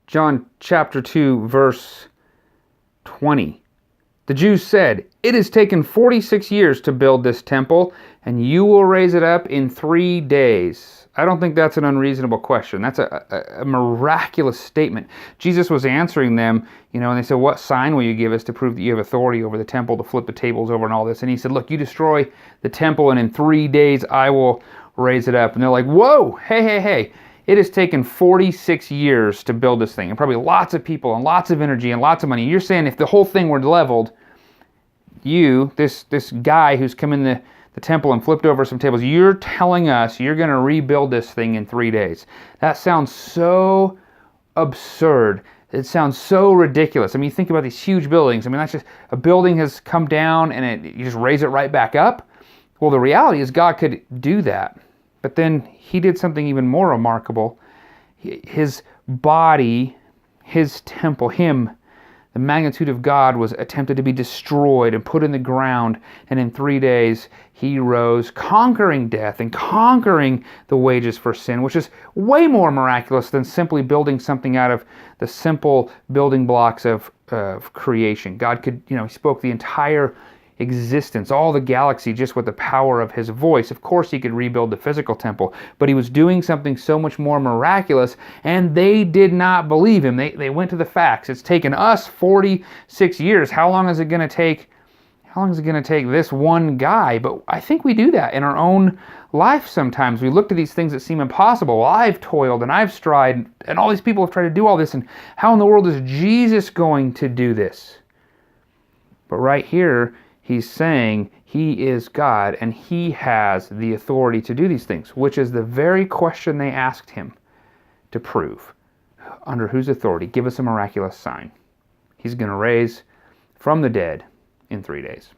John chapter 2, verse 20. The Jews said, "It has taken 46 years to build this temple, and you will raise it up in 3 days." I don't think that's an unreasonable question. That's a miraculous statement. Jesus was answering them, and they said, "What sign will you give us to prove that you have authority over the temple to flip the tables over and all this?" And he said, "Look, you destroy the temple, and in 3 days I will raise it up." And they're like, "Whoa, hey. It has taken 46 years to build this thing, and probably lots of people and lots of energy and lots of money. You're saying if the whole thing were leveled, this guy who's come in the temple and flipped over some tables, you're telling us you're going to rebuild this thing in 3 days. That sounds so absurd. It sounds so ridiculous. I mean, you think about these huge buildings. I mean, that's just, a building has come down and you just raise it right back up. Well, the reality is God could do that. But then he did something even more remarkable. His body, his temple, the magnitude of God was attempted to be destroyed and put in the ground. And in 3 days, he rose, conquering death and conquering the wages for sin, which is way more miraculous than simply building something out of the simple building blocks of creation. God could, he spoke the entire existence, all the galaxy, just with the power of his voice. Of course he could rebuild the physical temple, but he was doing something so much more miraculous, and they did not believe him. They went to the facts. It's taken us 46 years. How long is it going to take this one guy? But I think we do that in our own life sometimes. We look to these things that seem impossible. Well, I've toiled and I've strived, and all these people have tried to do all this, and how in the world is Jesus going to do this? But right here, he's saying he is God and he has the authority to do these things, which is the very question they asked him to prove. Under whose authority? Give us a miraculous sign. He's going to raise from the dead in 3 days.